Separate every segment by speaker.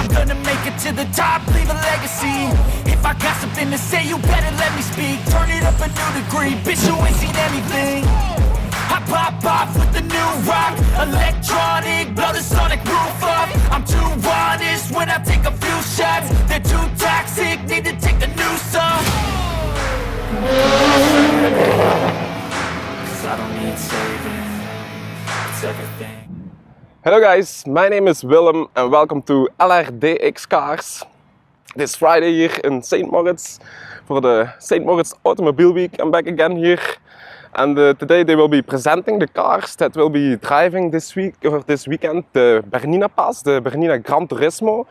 Speaker 1: I'm gonna make it to the top, leave a legacy. If I got something to say, you better let me speak. Turn it up a new degree, bitch, you ain't seen anything. I pop off with the new rock, electronic, blow the sonic roof up. I'm too honest when I take a few shots. They're too toxic, need to take the noose off. 'Cause I don't need saving, it's everything.
Speaker 2: Hello guys, my name is Willem and welcome to LRDX Cars. This Friday here in St. Moritz for the St. Moritz Automobile Week. I'm back again here and today they will be presenting the cars that will be driving this week or this weekend. The Bernina Pass, the Bernina Gran Turismo.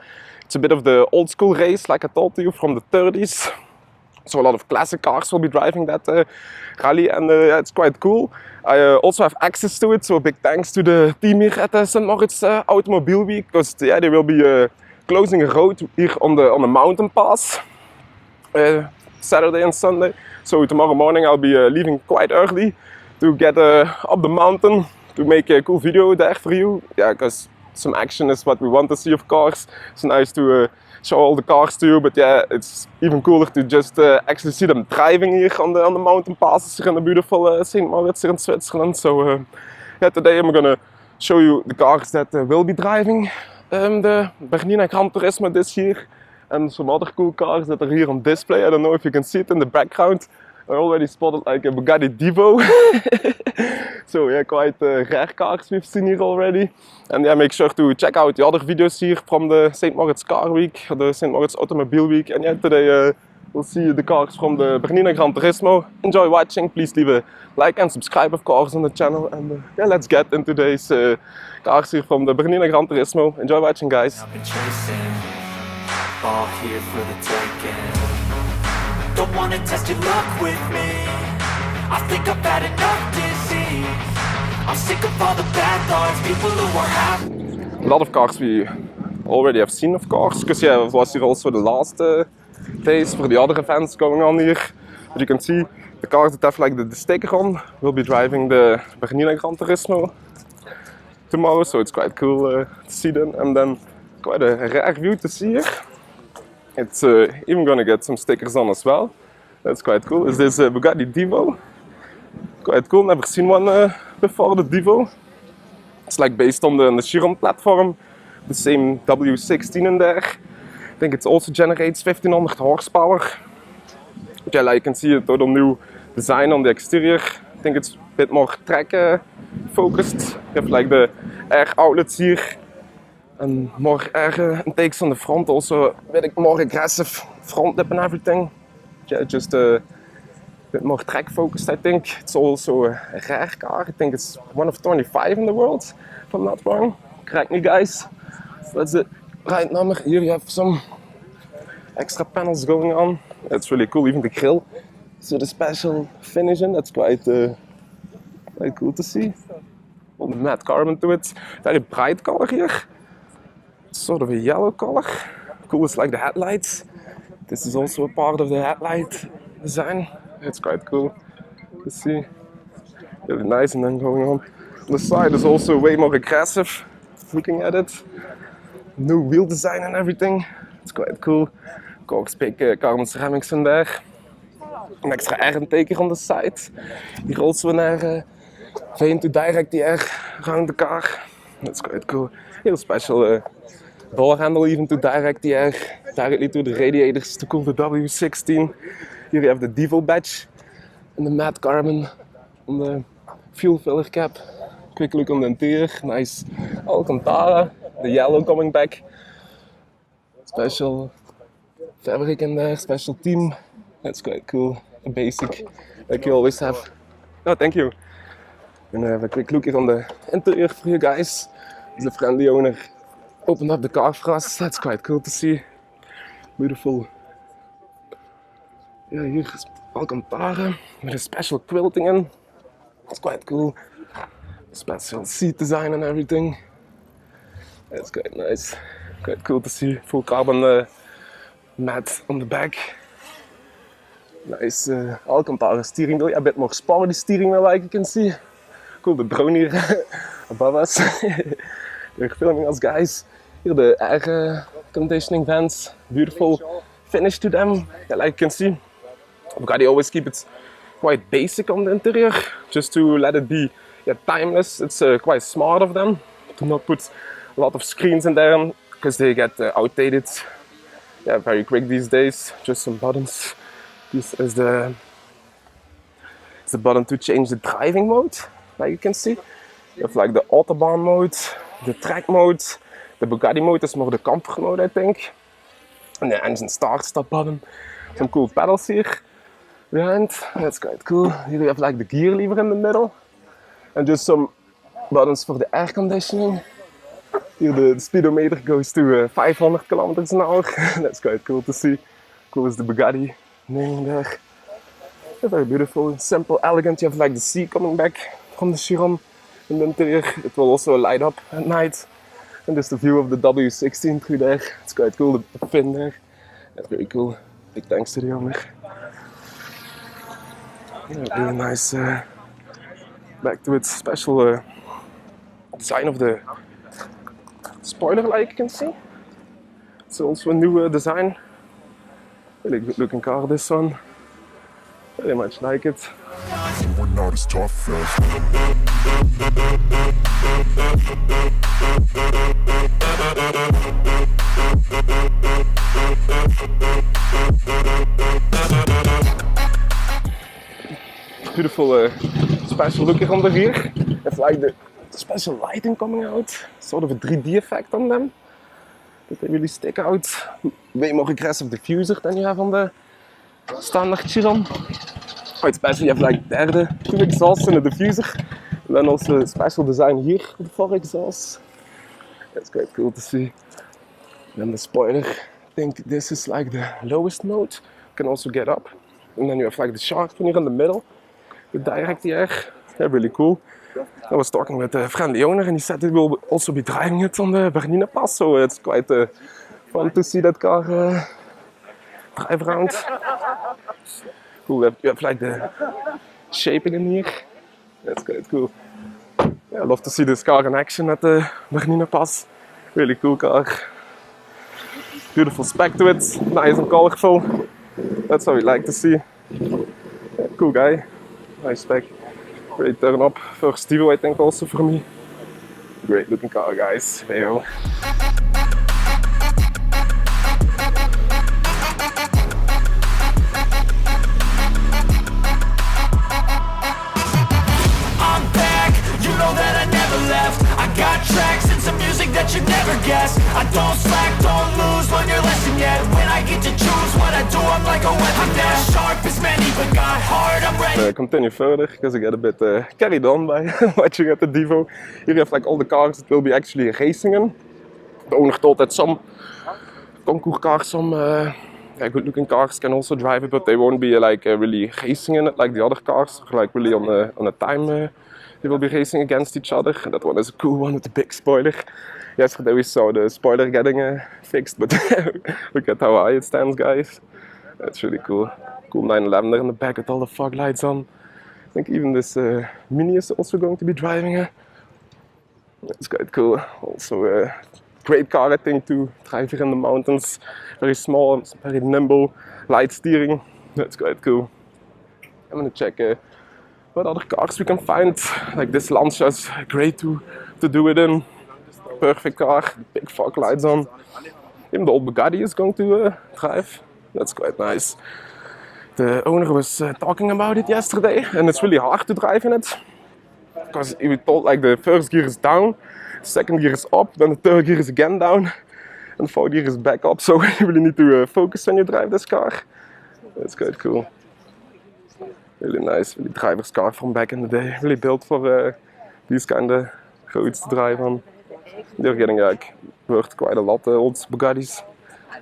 Speaker 2: It's a bit of the old school race like I told you from the 30s. So a lot of classic cars will be driving that rally and it's quite cool. I also have access to it, so a big thanks to the team here at the St. Moritz Automobile Week, because yeah, they will be closing a road here on the mountain pass Saturday and Sunday. So tomorrow morning I'll be leaving quite early to get up the mountain to make a cool video there for you. Yeah, because some action is what we want to see, of course. It's nice to show all the cars to you, but yeah, it's even cooler to just actually see them driving here on the mountain passes here in the beautiful St. Moritz here in Switzerland. So yeah, today I'm gonna show you the cars that will be driving the Bernina Gran Turismo this year, and some other cool cars that are here on display. I don't know if you can see it in the background. I already spotted like a Bugatti Divo. So yeah, quite rare cars we've seen here already. And yeah, make sure to check out the other videos here from the St. Moritz Car Week, or the St. Moritz Automobile Week. And yeah, today we'll see the cars from the Bernina Gran Turismo. Enjoy watching, please leave a like and subscribe of course on the channel. And yeah, let's get into today's cars here from the Bernina Gran Turismo. Enjoy watching, guys.
Speaker 1: I've been chasing, all here for the taking. Don't wanna test your luck with me. I think I've had enough disease. I'm sick of all the bad thoughts, people who are happy.
Speaker 2: A lot of cars we already have seen, of course, because yeah, it was here also the last days for the other events going on here. But you can see the cars that have like the sticker on will be driving the Bernina Gran Turismo tomorrow, so it's quite cool to see them. And then quite a rare view to see here. It's even gonna get some stickers on as well. That's quite cool. Is this Bugatti Divo? Quite cool. Never seen one before, the Divo. It's like based on the Chiron platform. The same W16 in there. I think it also generates 1500 horsepower. But yeah, like you can see a total new design on the exterior. I think it's a bit more track focused. You have like the air outlets here. And more air intakes on the front, also a bit more aggressive front lip and everything. Yeah, just a bit more track focused, I think. It's also a rare car. I think it's one of 25 in the world, if I'm not wrong. Correct me, guys. That's the right number. Here you have some extra panels going on. That's really cool, even the grille. So the special finish in, that's quite cool to see. All the matte carbon to it. Very bright color here. Sort of a yellow color. Cool is like the headlights. This is also a part of the headlight design. It's quite cool to see. Really nice. And then going on the side is also way more aggressive. Looking at it. New wheel design and everything. It's quite cool. Of course, big carbon ceramics in there. An extra air intake on the side. Here also an air vane to direct the air around the car. That's quite cool. Here a special door handle even to direct the air directly to the radiators to cool the W16. Here you have the Divo badge and the matte carbon on the fuel filler cap. Quick look on the interior, nice Alcantara, the yellow coming back. Special fabric in there, special theme. That's quite cool. A basic like you always have. Oh, thank you. I'm gonna have a quick look here on the interior for you guys. The friendly owner opened up the car for us. That's quite cool to see. Beautiful. Yeah, here is Alcantara with a special quilting in. That's quite cool. Special seat design and everything. That's quite nice. Quite cool to see. Full carbon mat on the back. Nice Alcantara steering wheel. A bit more sporty steering wheel like you can see. Cool, the drone here above us. They're filming us, guys. Hier de conditioning vents, beautiful finish to them. Yeah, like you can see, Bugatti always keep it quite basic on the interior, just to let it be timeless. It's quite smart of them to not put a lot of screens in there because they get outdated very quick these days. Just some buttons. This is the button to change the driving mode, like you can see. You have like the Autobahn mode, the track mode, the Bugatti mode is more the comfort mode, I think. And the engine start-stop button. Some cool pedals here behind. That's quite cool. Here you have like the gear lever in the middle. And just some buttons for the air conditioning. Here the speedometer goes to 500 kilometers an hour. That's quite cool to see. Cool is the Bugatti name there. Very beautiful, simple, elegant. You have like the sea coming back from the Chiron in the interior. It will also light up at night. And just the view of the W16 through there. It's quite cool, the fin there. That's very cool. Big thanks to the owner. Yeah, really nice. Back to its special design of the spoiler, like you can see. It's also a new design. Really good looking car, this one. Very much like it.
Speaker 1: We're not as tough as
Speaker 2: Beautiful special look under here. It's like the special lighting coming out. Sort of a 3D effect on them. That they really stick out. Way more aggressive diffuser than you have on the standard Chiron. Quite special, you have like derde two exhausts in the diffuser. And then also a special design here with the 4 exhausts. That's quite cool to see. And then the spoiler, I think this is like the lowest mode. You can also get up. And then you have like the shark one here in the middle. The direct air. Yeah, really cool. I was talking with a friendly owner and he said he will also be driving it on the Bernina Pass. So it's quite fun to see that car drive around. Cool, you have like the shaping in here. That's quite cool. Yeah, I love to see this car in action at the Bernina Pass. Really cool car. Beautiful spec to it, nice and colorful. That's how we like to see. Yeah, cool guy, nice spec. Great turn up, first Divo I think also for me. Great looking car guys, there you go.
Speaker 1: tracks and some music that you never guess. I don't slack, don't lose, learn your lesson yet. When I get to choose what I do, I'm like a weapon. I'm not sharp as many, but got hard, I'm ready.
Speaker 2: Continue further, because I get a bit carried on by watching at the Divo. Here you have like all the cars that will be actually racing in. The owner told that some concours cars, some good looking cars can also drive it, but they won't be really racing in it like the other cars, like really on a time. They will be racing against each other. And that one is a cool one with the big spoiler. Yesterday we saw the spoiler getting fixed, but look at how high it stands, guys. That's really cool. Cool 911 there in the back with all the fog lights on. I think even this Mini is also going to be driving it. It's quite cool. Also a great car, I think, to drive here in the mountains. Very small, very nimble, light steering. That's quite cool. I'm gonna check what other cars we can find. Like this Lancia is great to do it in. Perfect car, big fog lights on. Even the old Bugatti is going to drive. That's quite nice. The owner was talking about it yesterday, and it's really hard to drive in it. Because he was told like the first gear is down, second gear is up, then the third gear is again down, and the fourth gear is back up. So you really need to focus when you drive this car. That's quite cool. Really nice, really driver's car from back in the day. Really built for these kind of roads to drive on. They're getting worth quite a lot, old Bugattis.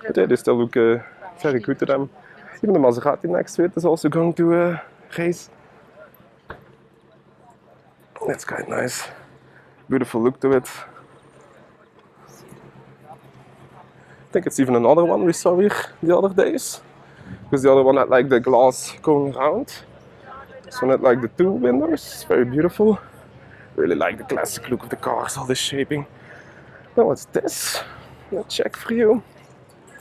Speaker 2: But yeah, they still look very good to them. Even the Maserati next to it is also going to race. That's quite nice. Beautiful look to it. I think it's even another one we saw here the other days. Because the other one had like the glass going around. This one had like the two windows. It's very beautiful. Really like the classic look of the cars, all this shaping. Now what's this? I'll check for you.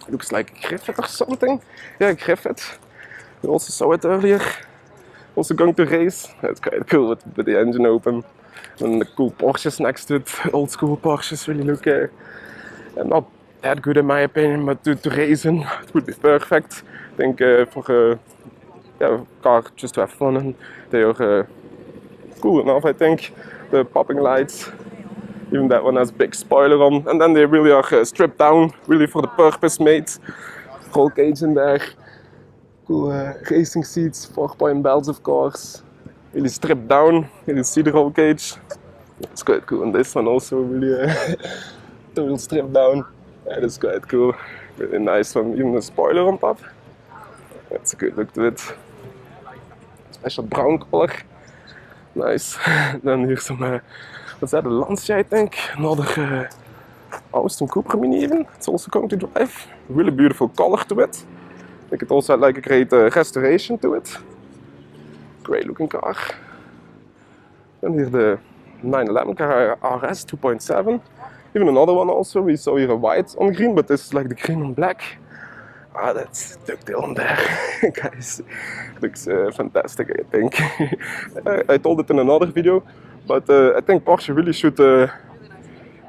Speaker 2: looks like a Griffith or something. Yeah, Griffith. We also saw it earlier. Also going to race. That's quite cool with the engine open. And the cool Porsches next to it. Old school Porsches really look not that good in my opinion, but to race in it would be perfect. I think for a car just to have fun, and they are cool enough. I think the popping lights, even that one has a big spoiler on, and then they really are stripped down, really for the purpose made. Roll cage in there, cool racing seats, 4-point belts of course, really stripped down. You see the roll cage. It's quite cool, and this one also really total stripped down. That is quite cool, really nice one. Even a spoiler on top. That's a good look to it. Special brown color. Nice. Then here's some, what's that, a Lancia I think? Another Austin Cooper Mini even. It's also going to drive. Really beautiful color to it. I think it also had like a great restoration to it. Great looking car. Then here the 911 car RS 2.7. Even another one also. We saw here a white on green, but this is like the green on black. Ah, that's ducktail on there, guys. Looks fantastic, I think. I told it in another video, but I think Porsche really should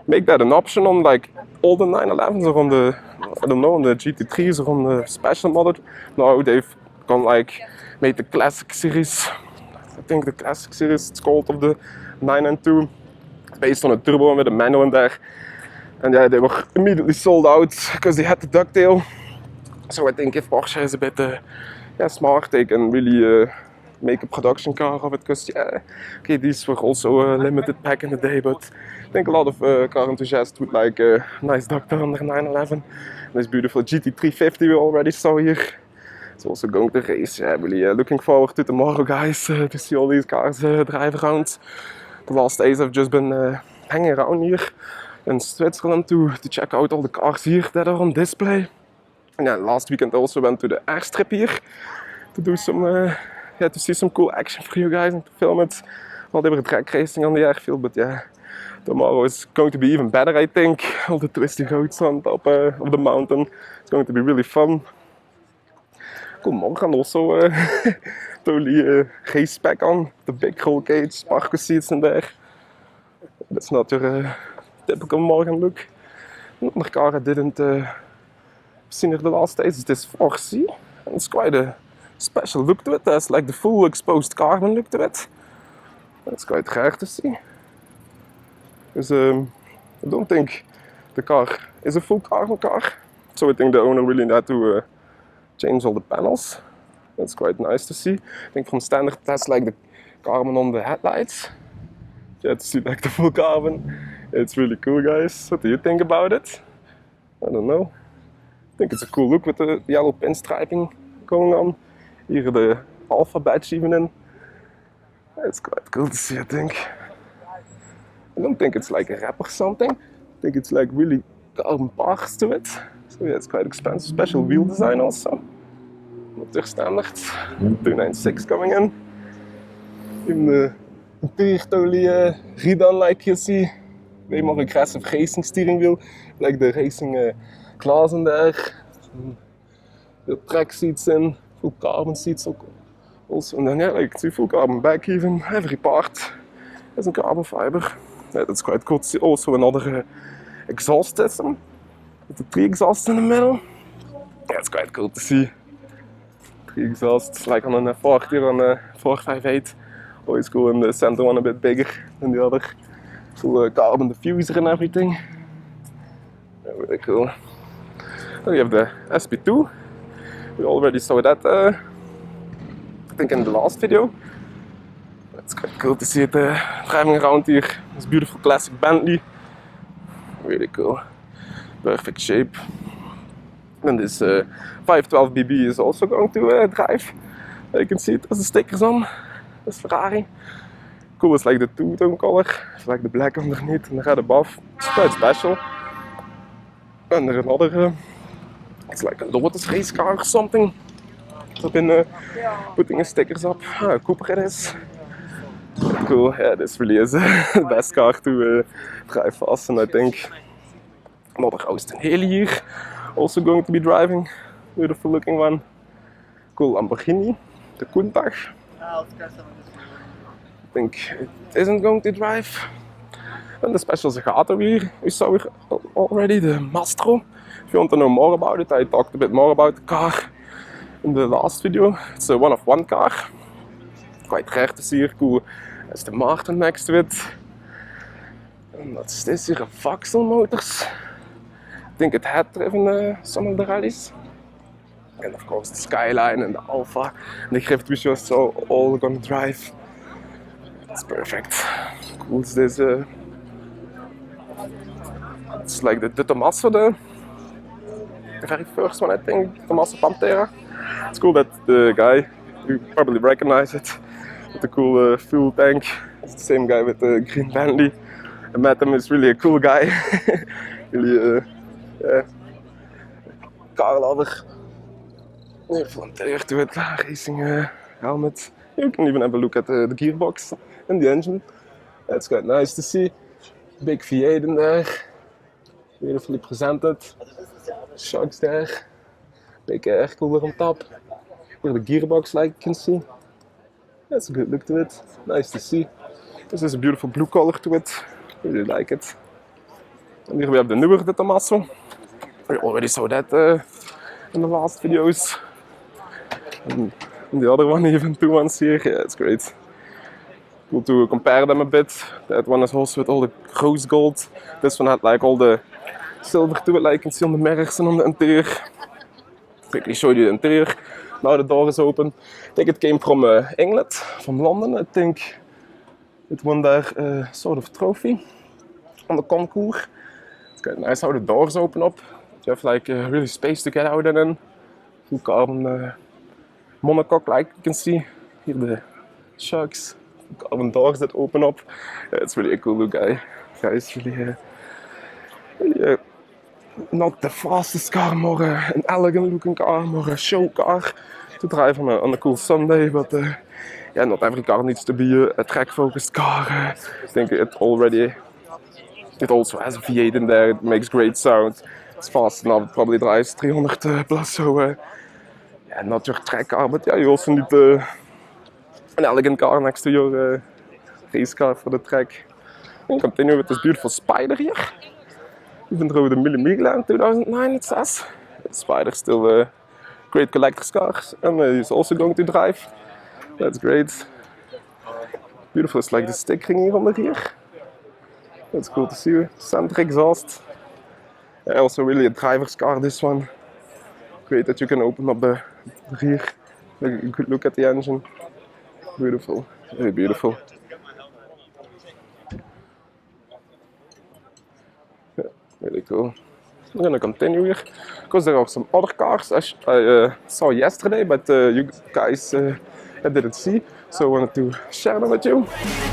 Speaker 2: make that an option on like all the 911s or on the, I don't know, on the GT3s or on the special model. Now they've gone like made the classic series. I think the classic series it's called, of the 992, based on a turbo with a manual in there. And yeah, they were immediately sold out because they had the ducktail. So I think if Porsche is a bit smart, they can really make a production car of it. Because yeah, okay, these were also limited back in the day, but I think a lot of car enthusiasts would like a nice ductile on their 911. This beautiful GT350 we already saw here. It's also going to race. Yeah, really looking forward to tomorrow, guys, to see all these cars drive around. The last days I've just been hanging around here in Switzerland to check out all the cars here that are on display. And yeah, last weekend I also went to the airstrip here to do some, to see some cool action for you guys and to film it while they were drag racing on the airfield. But yeah, tomorrow is going to be even better, I think. All the twisty roads on top of the mountain. It's going to be really fun. Cool morgen also totally race spec on. The big roll cage, sparkle seats in there. That's not your typical morgen look. Another car I didn't seen it the last days is this 4C, and it's quite a special look to it. There's like the full exposed carbon look to it. That's quite rare to see. Because I don't think the car is a full carbon car, so I think the owner really had to change all the panels. That's quite nice to see. I think from standard that's like the carbon on the headlights. Yeah, to see like the full carbon. It's really cool, guys. What do you think about it? I don't know. I think it's a cool look with the yellow pinstriping going on. Here the Alpha badge even in. It's quite cool to see, I think. I don't think it's like a wrap or something. I think it's like really carbon parts to it. So yeah, it's quite expensive. Special wheel design also. Not their standard. 296 coming in. Even the interior totally redone, like you see. Way more aggressive racing steering wheel. Like the racing glass in there. The track seats in. Full carbon seats also. And then yeah, like see full carbon back even. Every part has a carbon fiber. Yeah, that's quite cool to see. Also another exhaust system. With the 3 exhausts in the middle. Yeah, it's quite cool to see. 3 exhausts, like on a 40 or on a 458. Always cool, and the center one a bit bigger than the other. Full carbon diffuser and everything. Yeah, really cool. Then you have the SP2. We already saw that, I think, in the last video. It's quite cool to see it driving around here. This beautiful classic Bentley. Really cool. Perfect shape. And this 512BB is also going to drive. You can see it has the stickers on. That's Ferrari. Cool, it's like the two-tone color. It's like the black underneath and the red above. It's quite special. And there's another, it's like a Lotus race car or something. I've been putting his stickers up. Cooper it is. Cool, yeah, this really is the best car to drive fast, and I think another Austin Haley here. also going to be driving. Beautiful looking one. Cool Lamborghini, the Countach. I think it isn't going to drive. And the special Zagato here you saw here already, the Mastro. If you want to know more about it, I talked a bit more about the car in the last video. It's a one-of-one car. Quite rare to see here. Cool. There's the Martin next to it. And what's this here? A Vauxhall Motors. I think it had driven some of the rallies. And of course the Skyline and the Alpha and the Grift we just saw all gonna drive. It's perfect. Cool is this. It's like the Tommaso, the very first one I think, Tommaso Pantera. It's cool that the guy, you probably recognize it, with the cool fuel tank. It's the same guy with the green Bentley. I met him, he's really a cool guy. Really, yeah, car lover. From there to it, racing helmet. You can even have a look at the gearbox and the engine. That's quite nice to see. Big V8 in there. Beautifully presented. Shocks there. Big air cooler on top. Here the gearbox, like you can see. That's a good look to it. Nice to see. This is a beautiful blue color to it. Really like it. And here we have the newer the Tommaso. We already saw that in the last videos. And the other one, even two ones here. Yeah, it's great. Cool to compare them a bit. That one is also with all the rose gold. This one had like all the silver to it, like you can see on the mirrors and on the interior. Quickly show you the interior. Now the door is open. I think it came from England, from London. I think it won there sort of trophy on the concours. It's quite nice how the doors open up. You have like really space to get out and in. Full carbon monocoque, like you can see. Here the shocks, carbon doors that open up. Yeah, it's really a cool look, guys. Really, not the fastest car, more an elegant looking car, more a show car to drive on a cool Sunday. But yeah, not every car needs to be a track focused car. I think it also has a V8 in there. It makes great sound. It's fast enough. It probably drives 300 plus. So yeah, not your track car, but yeah, you also need an elegant car next to your race car for the track. And continue with this beautiful Spider here. Even though the Mille in 2009 it says. The Spider still great collector's cars, and he's also going to drive. That's great. Beautiful is like the stickering here on the rear. That's cool to see. Center exhaust. Also really a driver's car, this one. Great that you can open up the rear. A good look at the engine. Beautiful, very beautiful. Yeah, really cool. I'm gonna continue here because there are some other cars as I saw yesterday, but you guys didn't see, so I wanted to share them with you.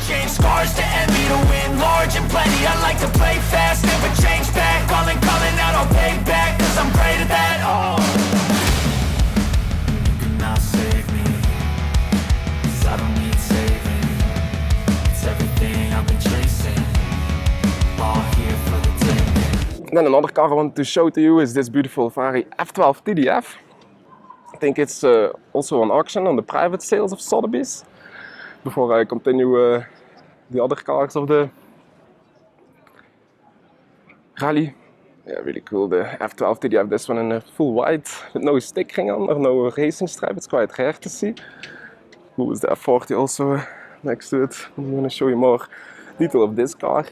Speaker 1: Change scars to envy, to win large and plenty. I like to play fast, never change back. Calling out, I'll pay back, cause I'm great at that. Oh, you cannot save me, cause I don't need saving. It's everything I've been chasing, all here for the taking.
Speaker 2: And then another car I want to show to you is this beautiful Ferrari F12 TDF. I think it's also on auction on the private sales of Sotheby's. Before I continue the other cars of the rally. Yeah, really cool. The F12 TDF, this one in full white with no stickering on or no racing stripe. It's quite rare to see. Cool is the F40 also next to it. I'm going to show you more detail of this car.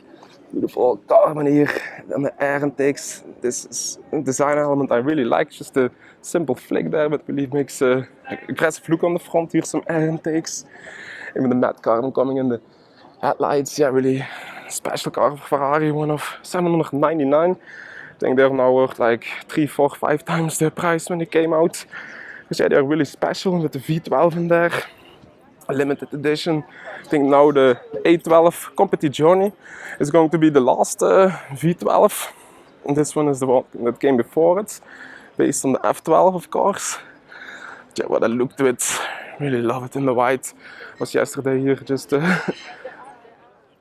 Speaker 2: Beautiful carbon here and the air intakes. This is a design element I really like. Just a simple flick there, but really makes an aggressive look on the front. Here some air intakes. Even the matte carbon coming in the headlights. Yeah, really special car for Ferrari. One of 799. I think they're now worth like 3, 4, 5 times the price when they came out. Because yeah, they're really special with the V12 in there. A limited edition. I think now the A12 Competizione is going to be the last V12. And this one is the one that came before it. Based on the F12 of course. Yeah, what a look to it. Really love it in the white. Was yesterday here just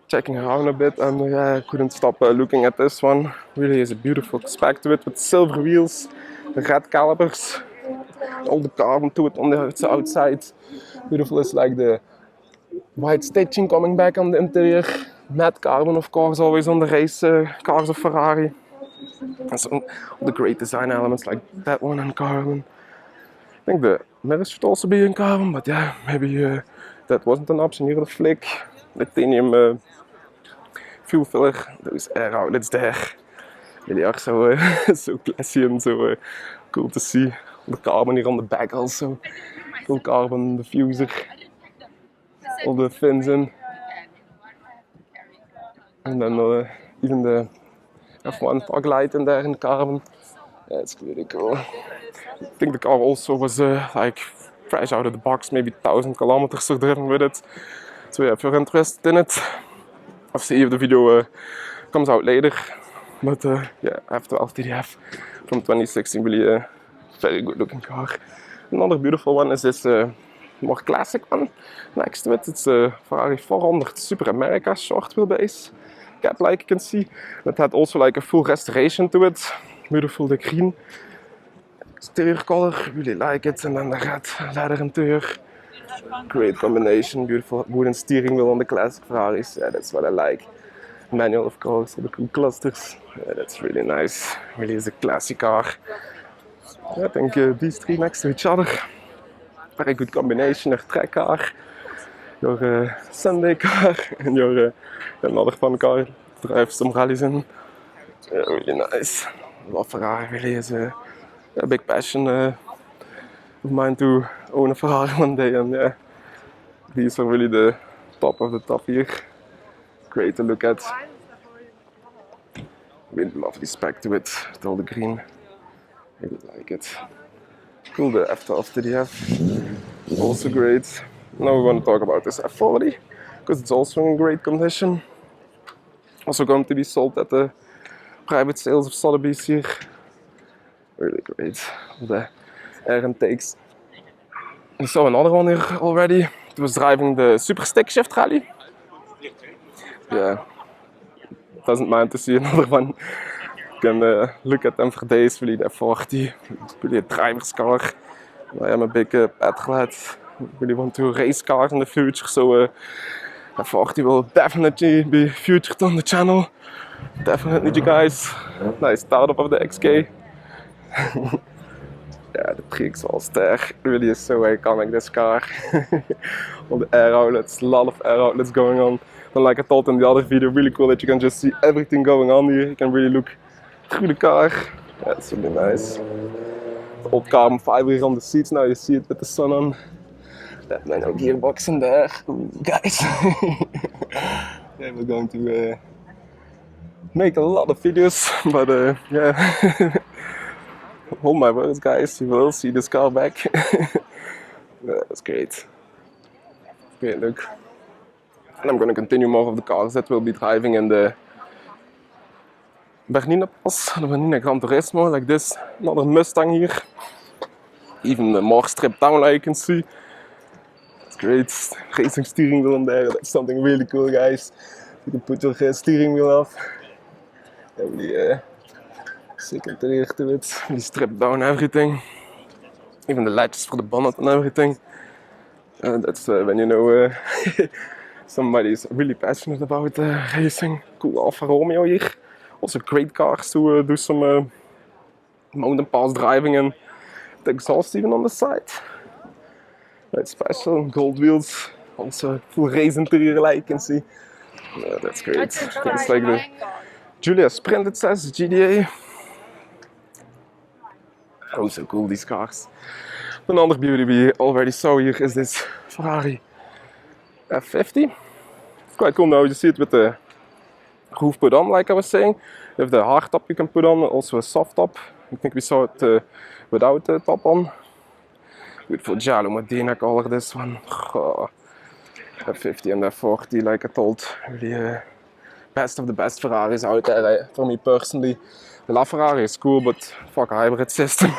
Speaker 2: checking around a bit, and yeah, I couldn't stop looking at this one. Really is a beautiful spec to it with silver wheels, red calipers, all the carbon to it on the outside. Beautiful is like the white stitching coming back on the interior. Matte carbon, of course, always on the race cars of Ferrari. And so all the great design elements like that one in carbon. I think the mirrors should also be in carbon, but yeah, maybe that wasn't an option. Here the flick, titanium fuel filler, those air outlets there. Really are so, so classy and so cool to see. The carbon here on the back also. Full carbon diffuser. All the fins in. And then even the F1 fog light in there in carbon. Yeah, it's really cool. I think the car also was like fresh out of the box, maybe 1,000 kilometers are driven with it. So yeah, if you're interested in it, I'll see if the video comes out later. But yeah, F12 TDF from 2016, really a very good looking car. Another beautiful one is this more classic one next to it. It's a Ferrari 400 Super America short wheelbase cap, like you can see. It had also like a full restoration to it. Beautiful, the green exterior color, really like it. And then the red leather interior. Great combination, beautiful wooden steering wheel on the classic Ferraris. Yeah, that's what I like. Manual, of course, with the cool clusters. Yeah, that's really nice. Really is a classic car. Yeah, I think these three next to each other. Very good combination. Your track car, your Sunday car, and your another fun car. Drive some rallies in. Yeah, really nice. Love Ferrari. Really is a big passion of mine to own a Ferrari one day. And yeah, these are really the top of the top here. Great to look at. Really lovely spec to it, with all the green. Really like it. Cool, the F12 TDF, also great. Now we want to talk about this F40, because it's also in great condition. Also going to be sold at the private sales of Sotheby's here. Really great. The air intakes. I saw another one here already. It was driving the Super Stick Shift Rally. Yeah, doesn't mind to see another one. You can look at them for days. Really, the F40, really a driver's car. I am a big petrolhead. Really want to race cars in the future, so F40 will definitely be featured on the channel. Definitely, you guys. Nice startup of the XK. Yeah, the pre-exhaust there really is so iconic, this car. All the air outlets, a lot of air outlets going on. And like I thought in the other video, really cool that you can just see everything going on here. You can really look through the car. Yeah, it's really nice. The old carbon fiber here on the seats, now you see it with the sun on. That manual gearbox in there. Ooh, guys. Yeah, we're going to make a lot of videos, but yeah. Hold my words, guys, you will see this car back. Yeah, that's great. Great look. And I'm going to continue more of the cars that we'll be driving in the Bernina the Bernina Gran Turismo, like this. Another Mustang here. Even more stripped down, like you can see. It's great. Racing steering wheel on there, that's something really cool, guys. You can put your steering wheel off. Really sick interior to it. We stripped down everything. Even the latches for the bonnet and everything. That's when you know somebody is really passionate about racing. Cool Alfa Romeo here. Also great cars to do some mountain pass driving and the exhaust even on the side. That's special. Gold wheels. Also full race interior, like you can see. That's great. It's like the Giulia Sprint, it says, GDA. Oh, so cool, these cars. Another beauty we already saw here is this Ferrari F50. It's quite cool now, you see it with the roof put on, like I was saying. You have the hard top you can put on, also a soft top. I think we saw it without the top on. Beautiful Giallo Modena color, this one. Oh, F50 and F40, like I told, really best of the best Ferraris out there. For me personally, the LaFerrari is cool, but fuck a hybrid system.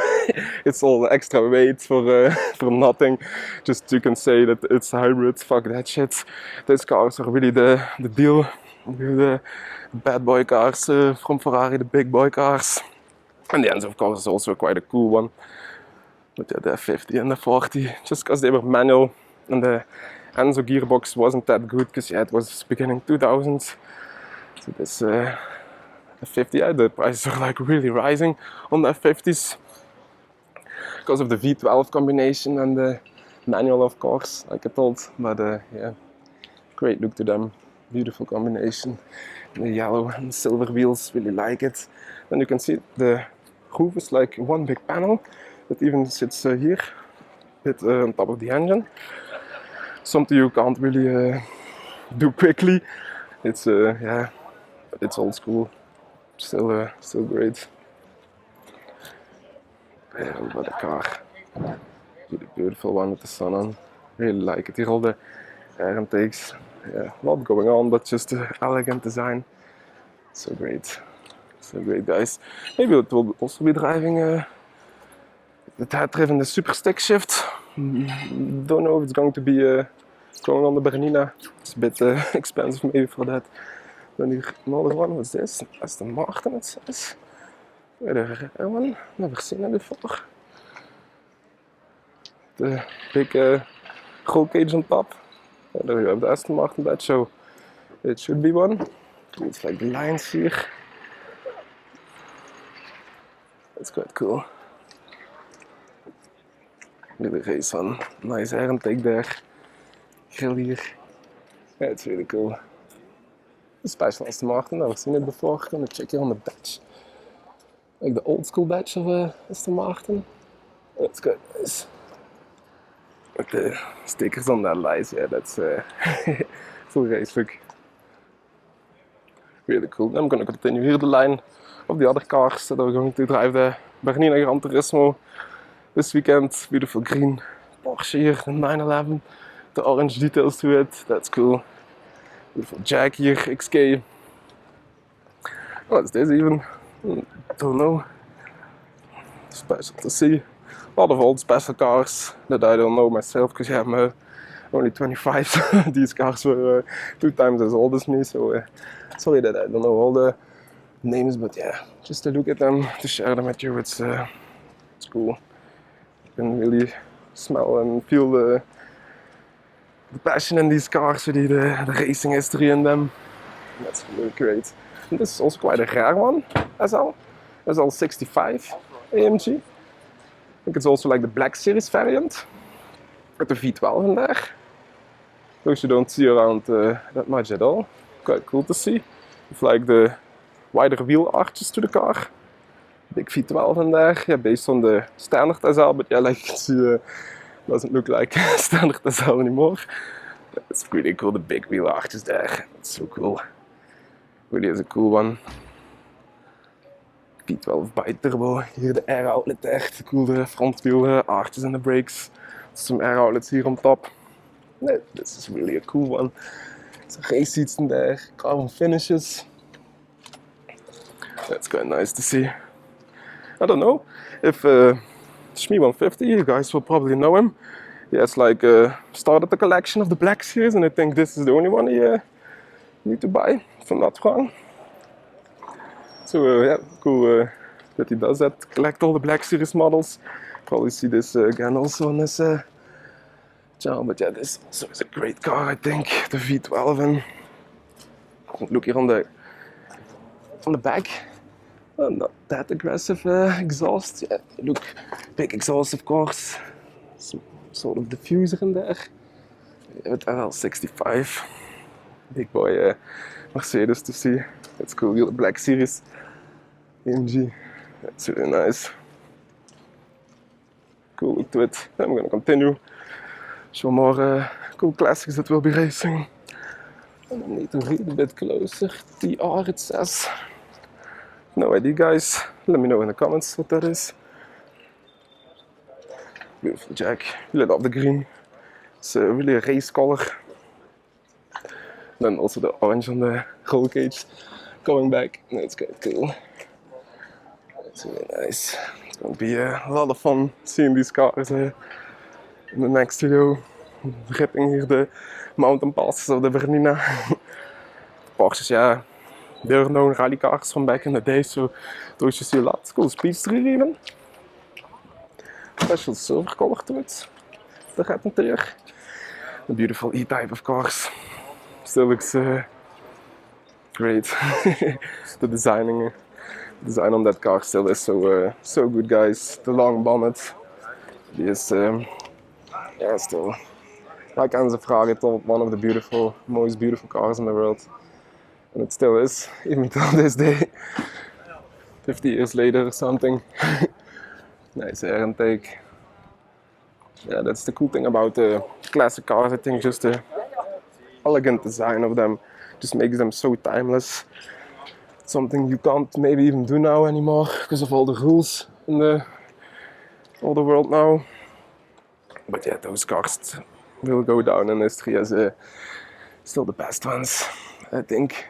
Speaker 2: it's all extra weight for nothing. Just you can say that it's a hybrid. Fuck that shit. These cars are really the deal. The bad boy cars from Ferrari, the big boy cars. And the Enzo, of course, is also quite a cool one. But yeah, the 50 and the 40, just because they were manual, and the Enzo gearbox wasn't that good because yeah, it was beginning 2000s. So this the 50, yeah, the prices are like really rising on the 50s because of the V12 combination and the manual, of course, like I told. But yeah, great look to them, beautiful combination. The yellow and silver wheels, really like it. And you can see the roof is like one big panel that even sits here, bit on top of the engine. Something you can't really do quickly. It's yeah, it's old school, still great. Yeah, what a car! Really beautiful one with the sun on. Really like it. Here all the air intakes. Yeah, a lot going on, but just an elegant design. So great, guys. Maybe it will also be driving the head-driven, the super stick shift. Don't know if it's going to be going on the Bernina. It's a bit expensive maybe for that. Then here another one. What's this? That's the Martin, it says. Wait, a rare one. Never seen it before. The big roll cage on top. And there you have the Aston Martin badge, so it should be one. It's like the lines here. That's quite cool. Really race one. Nice air intake there. Grill here. Yeah, it's really cool. The special Aston Martin, never seen it before. Gonna check here on the badge. Like the old school badge of Aston Martin. That's quite nice. With the stickers on that lights, yeah, that's full race look. Really cool. I'm gonna continue here the line of the other cars that are going to drive the Bernina Gran Turismo this weekend. Beautiful green Porsche here, the 911. The orange details to it, that's cool. Beautiful Jag here, XK. What's this even? Don't know. Special to see. A lot of old special cars that I don't know myself because yeah, I'm only 25, so these cars were 2 times as old as me, so sorry that I don't know all the names, but yeah, just to look at them, to share them with you, it's cool. You can really smell and feel the passion in these cars, really the racing history in them. That's really great. And this is also quite a rare one, SL 65 AMG. I think it's also like the Black Series variant with the V12 in there. Those you don't see around that much at all. Quite cool to see. With like the wider wheel arches to the car. Big V12 in there, yeah, based on the standard SL, but yeah, like you can see, doesn't look like standard SL anymore. It's really cool, the big wheel arches there. It's so cool. Really is a cool one. V12 bi-turbo, hier de air outlet echt cool, de front wheel arches and the brakes. Some air outlets here on top. Yeah, this is really a cool one. Some race seats in there, carbon finishes. That's quite nice to see. I don't know if Shmi 150, you guys will probably know him. He has like started the collection of the Black Series, and I think this is the only one you need to buy, if I'm not wrong. So yeah, cool that he does that, collect all the Black Series models. Probably see this again also on this channel, but yeah, this also is a great car, I think, the V12. And look here on the back, not that aggressive exhaust. Yeah, look, big exhaust of course, some sort of diffuser in there. Yeah, with RL 65, big boy Mercedes to see. That's cool, the Black Series AMG. That's really nice. Cool look to it. I'm gonna continue. Show more cool classics that will be racing. And I need to read a bit closer. TR it says. No idea, guys. Let me know in the comments what that is. Beautiful Jag. Really love the green. It's really a race color. Then also the orange on the roll cage coming back. That's quite cool. That's really nice. going to be a lot of fun seeing these cars in the next video. Ripping here the mountain passes of the Bernina. Porsches, yeah, they're known rally cars from back in the day, so those you see a lot. Cool Speedster even. Special silver color to it. The red interior. A beautiful E-type of course. Still looks great. The design on that car still is so good, guys. The long bonnet. Die is still, like Enzo Ferrari told, one of the most beautiful cars in the world. And it still is, even till this day. 50 years later or something. Nice air intake. Yeah, that's the cool thing about the classic cars. I think just the elegant design of them just makes them so timeless. It's something you can't maybe even do now anymore because of all the rules in the world now. But yeah, those cars will go down in history as still the best ones, I think.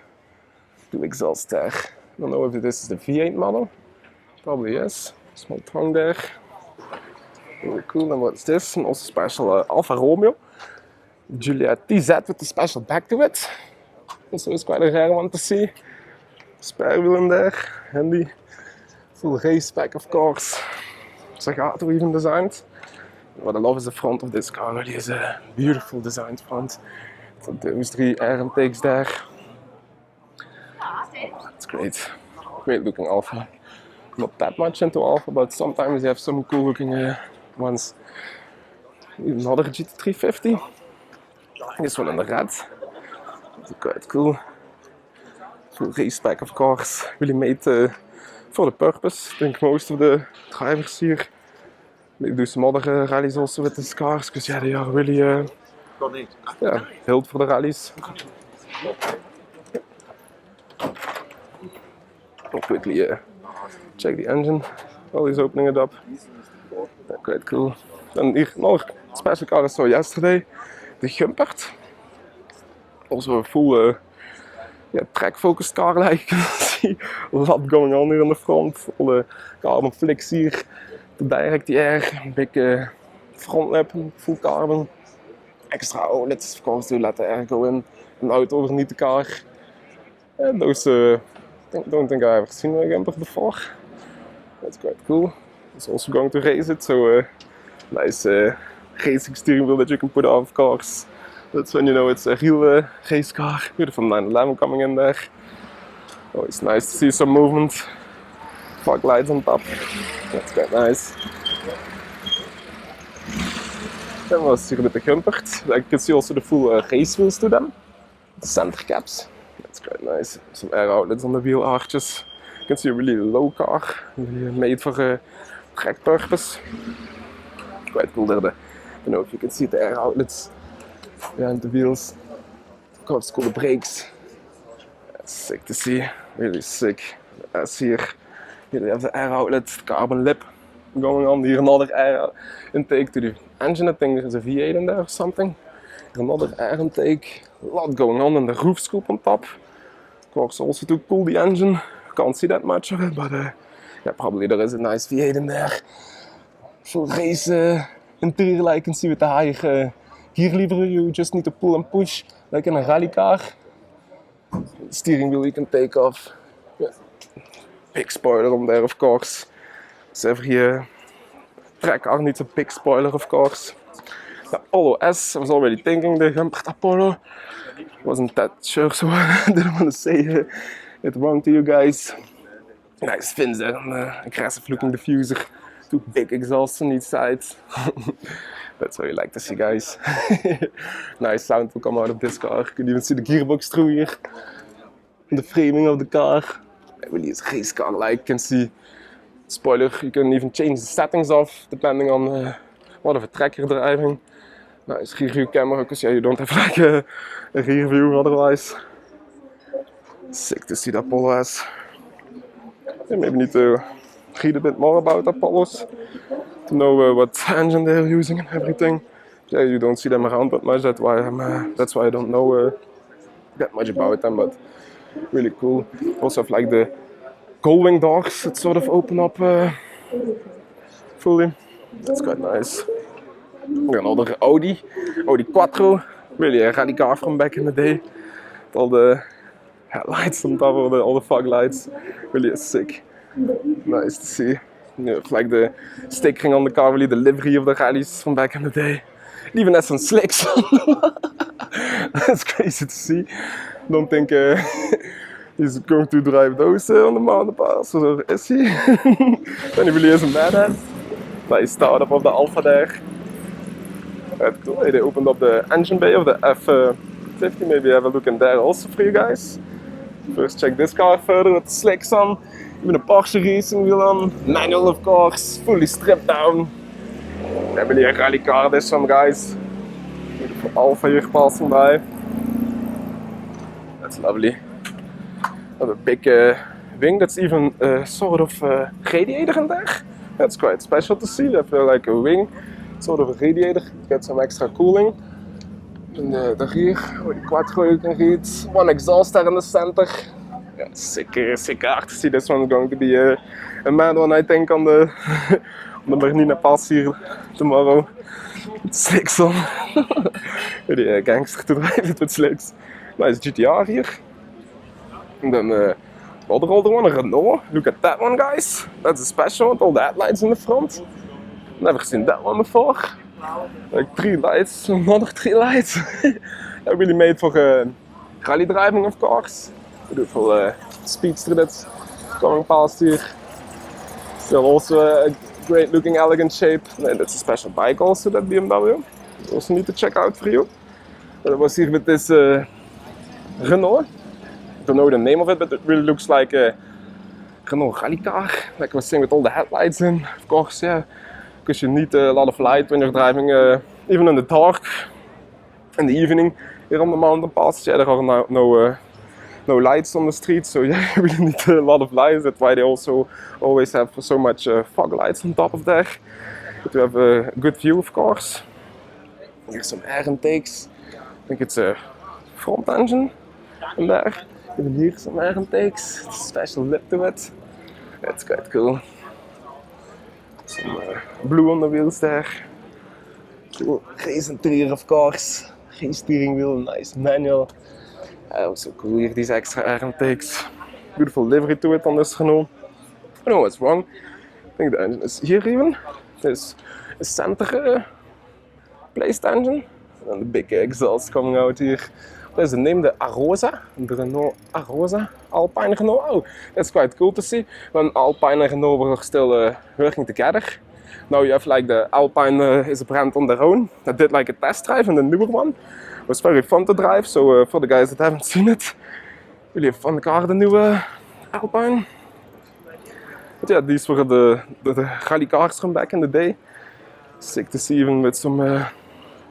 Speaker 2: Two exhausts there. I don't know if this is the V8 model. Probably is. Small trunk there. Really cool. And what's this? And also special Alfa Romeo. Juliet TZ with the special back to it. Also is quite a rare one to see. Spare wheel in there. Handy. Full race pack of course. Zagato even designed. What I love is the front of this car. Really is a beautiful designed front. So those three air intakes there. That's great. Great looking Alfa. Not that much into Alfa, but sometimes you have some cool looking ones. Another GT350. This one in the red. That's quite cool. Full race pack of course. Really made for the purpose. I think most of the drivers here they do some other rallies also with these cars because yeah, they are really built for the rallies. I'll quickly check the engine while he's opening it up. Quite cool. And here another special car I saw yesterday, the Gumpert. Also a full track focused car like you can see. A lot going on here in the front. All the carbon flicks here. The direct air, big front lip, full carbon. Extra outlets of course to let the air go in and out underneath the car. And those don't think I've ever seen a Gumpert before. That's quite cool. It's also going to race it, so nice racing steering wheel that you can put on of course. That's when you know it's a real race car. Beautiful 911 coming in there. Always nice to see some movement. Fog lights on top. That's quite nice. Then was here with the Gumpert. Like you can see also the full race wheels to them. The center caps. That's quite nice. Some air outlets on the wheel arches. You can see a really low car. Really made for track purpose. Quite cool there. I don't know if you can see the air outlets behind the wheels. Of course, cool the brakes. That's sick to see. Really sick. As here. Here they have the air outlet, the carbon lip going on. Here another air intake to the engine. I think there's a V8 in there or something. Here another air intake. A lot going on and the roof scoop on top. Of course also to cool the engine. Can't see that much of it, but yeah, probably there is a nice V8 in there. Full race interior like you can see with the higher gear lever. You just need to pull and push like in a rally car. The steering wheel you can take off. Yeah. Big spoiler on there, of course. So every track car needs a big spoiler, of course. The Apollo S, I was already thinking the Gumpert Apollo. Wasn't that sure, so I didn't want to say it wrong to you guys. Nice fins there, and aggressive looking diffuser. Two big exhausts on each side. That's what you like to see, guys. Nice sound will come out of this car. You can even see the gearbox through here. The framing of the car. It really is race car like. You can see spoiler. You can even change the settings off depending on what of a track you're driving. Nice rear view camera because yeah, you don't have like a rear view otherwise. Sick to see the Apollo S. Yeah, maybe need to read a bit more about Apollos to know what engine they're using and everything. Yeah, you don't see them around that much. That's why I don't know that much about them. But really cool. Also have like the gull wing doors that sort of open up fully. That's quite nice. Another Audi Quattro. Really a rally car from back in the day. With all the headlights on top of all the fog lights. Really sick. Nice to see. Like the stickering on the car, really the livery of the rallies from back in the day. It even has some slicks on. That's crazy to see. Don't think he's going to drive those on the mountain pass, or is he? Then he really is a madhead. Nice startup of the Alpha there. That's cool. They opened up the engine bay of the F50. Maybe have a look in there also for you guys. First check this car further with the slicks on. Even a Porsche racing wheel on. Manual of course, fully stripped down. Really a rally car this one, guys. Beautiful Alpha here passing by. That's lovely. Have a big wing that's even sort of radiator in there. That's quite special to see. I feel like a wing, sort of a radiator, get some extra cooling. And the rear, where the Quattro you can read. One exhaust there in the center. Yeah, sick car to see. This one's going to be a mad one, I think, on the on the Bernina Pass here tomorrow. With slicks on. Really a gangster to drive it with slicks. Nice GTR here. And then the other older one, a Renault. Look at that one, guys. That's a special with all the headlights in the front. Never seen that one before. Like 3 lights, another 3 lights. Really made for rally driving, of course. Beautiful speedster that's going past here. Still also a great looking, elegant shape. And that's a special bike also, that BMW. Also need to check out for you. But I was here with this Renault. I don't know the name of it, but it really looks like a Renault rally car. Like I was saying, with all the headlights in, of course, yeah. Because you need a lot of light when you're driving, even in the dark, in the evening, here on the mountain pass. Yeah, there are no lights on the street, so yeah, you really need a lot of lights. That's why they also always have so much fog lights on top of there. But you have a good view, of course. Here's some air intakes. I think it's a front engine in there. Even here some air intakes. It's a special lip to it. That's quite cool. Some blue on the wheels there. Cool race interior, of course. Geen steering wheel, nice manual. Also cool here, these extra air intakes. Beautiful livery to it on this Renault. I don't know what's wrong. I think the engine is here even. There's a center placed engine. And the big exhaust coming out here. There's the name, the Arosa, the Renault Arosa, Alpine Renault. Oh, that's quite cool to see. When Alpine and Renault were still working together. Now you have like the Alpine is a brand on their own. I did like a test drive and the newer one. It was very fun to drive, so for the guys that haven't seen it, really a fun car, the new Alpine. But yeah, these were the rally cars from back in the day. Sick to see, even with some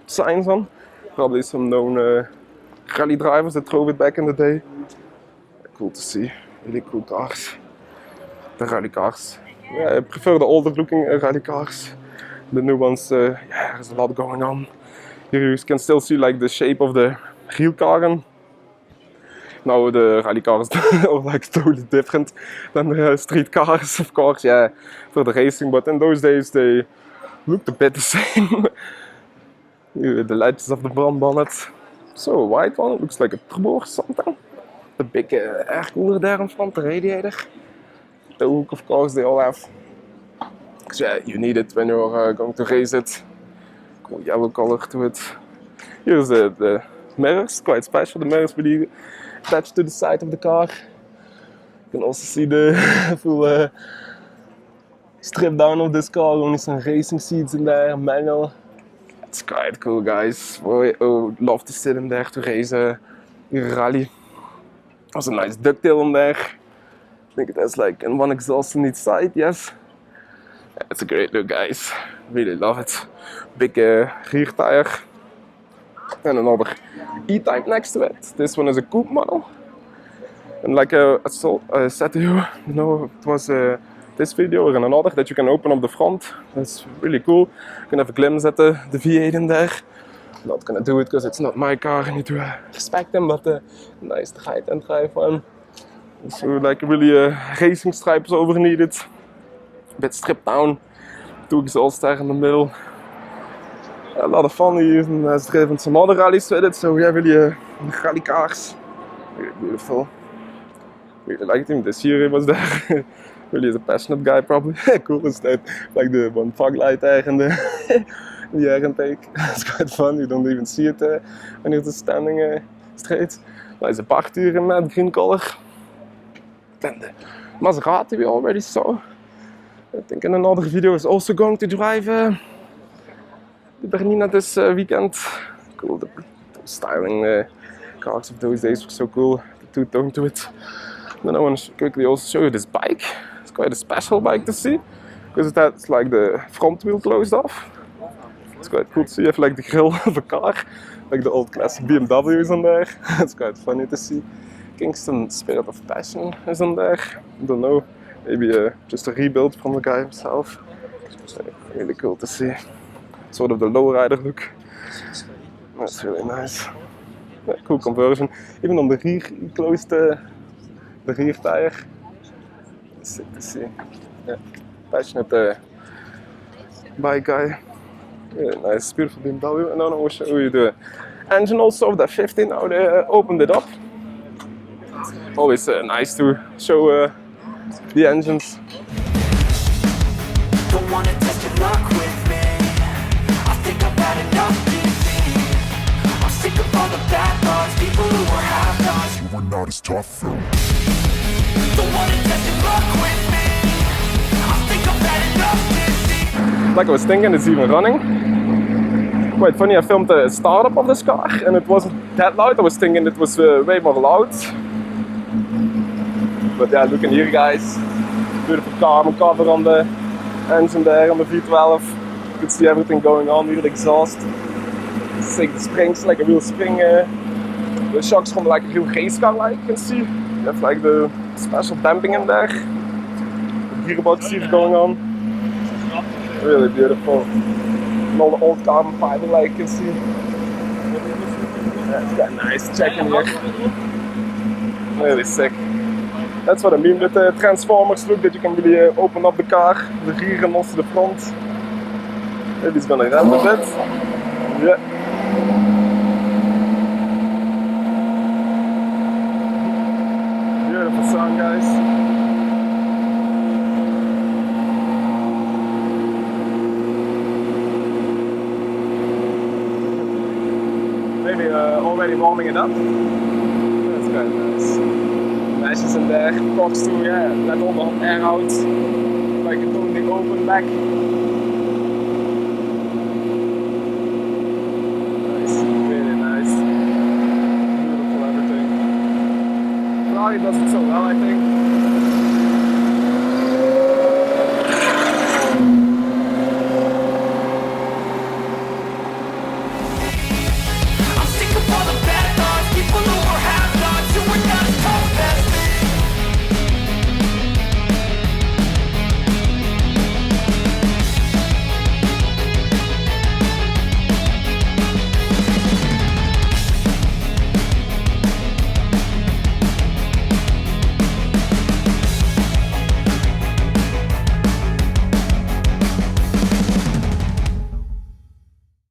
Speaker 2: signs on. Probably some known rally drivers that drove it back in the day. Cool to see, really cool cars. The rally cars. Yeah, I prefer the older looking rally cars. The new ones, yeah, there's a lot going on. Here you can still see like the shape of the real car. And now the rally cars are like totally different than the street cars, of course, yeah, for the racing. But in those days they looked a bit the same. Here, the lights of the front bonnet. So a white one, looks like a turbo or something. The big air cooler there in front, the radiator. The hook, of course, they all have. So yeah, you need it when you're going to race it. Cool yellow color to it. Here's the mirrors, quite special. The mirrors really attached to the side of the car. You can also see the full strip down of this car. Only some racing seats in there, manual. It's quite cool, guys. I would love to sit in there to race a rally. There's a nice ducktail on there. I think it has like one exhaust on each side, yes. It's a great look, guys. Really love it. Big rear tire. And another E-Type next to it. This one is a coupe model. And like I said to you, it was this video and another that you can open up the front. That's really cool. You can have a glimpse at the V8 in there. I'm not gonna do it because it's not my car. I need to respect them, but nice ride and drive one. So like really racing stripes over needed. A bit stripped down. Two exhaust there in the middle. A lot of fun. He even has driven some other rallies with it, so yeah, really rally cars. Really beautiful. Really liked him. This year he was there. Really is a passionate guy, probably. Cool is that, like the one fog light there in the air intake. It's quite fun. You don't even see it when you're just standing straight. There's a part here in that green color. And the Maserati we already saw. I think in another video is also going to drive the Bernina this weekend. Cool, the styling cars of those days were so cool. The two-tone to it. Then I want to quickly also show you this bike. It's quite a special bike to see, because it has like the front wheel closed off. It's quite cool to see. You have like the grille of a car, like the old classic BMWs on there. It's quite funny to see. Kingston Spirit of Passion is on there. I don't know, maybe just a rebuild from the guy himself. Really cool to see. Sort of the lowrider look. That's really nice. Yeah, cool conversion. Even on the rear, he closed the rear tire. Sick to see. Yeah. Passionate bike guy. Really nice, beautiful BMW. And then I will show you the engine also of that 15. Now they opened it up. Always nice to show the engines.
Speaker 1: Don't wanna test your luck with me. I think I've had enough defeat. I'm sick of all the bad thoughts, people who are half-nots.
Speaker 3: You were not as tough though.
Speaker 1: Don't wanna test your luck with me. I think I've had enough defeat.
Speaker 2: Like I was thinking, it's even running. Quite funny, I filmed the startup of this car and it wasn't that loud. I was thinking it was way more loud. But yeah, look in here guys. Beautiful carbon cover on the engine there, on the V12. You can see everything going on here, the exhaust. Sick, the springs, like a real spring. The shocks from like a real race car, like you can see. You have like the special damping in there. The gearbox here going on. Really beautiful. And all the old carbon fiber, like you can see. Yeah, it's got a nice check in here. Really sick. That's what I mean with the Transformers look, that you can really open up the car, the rear and also the front. Maybe it's gonna run a bit. Yeah. Beautiful sound, guys. Maybe already warming it up. That's quite nice. Meisjes in there, box toe, yeah, let all the air out. Like a totally open back.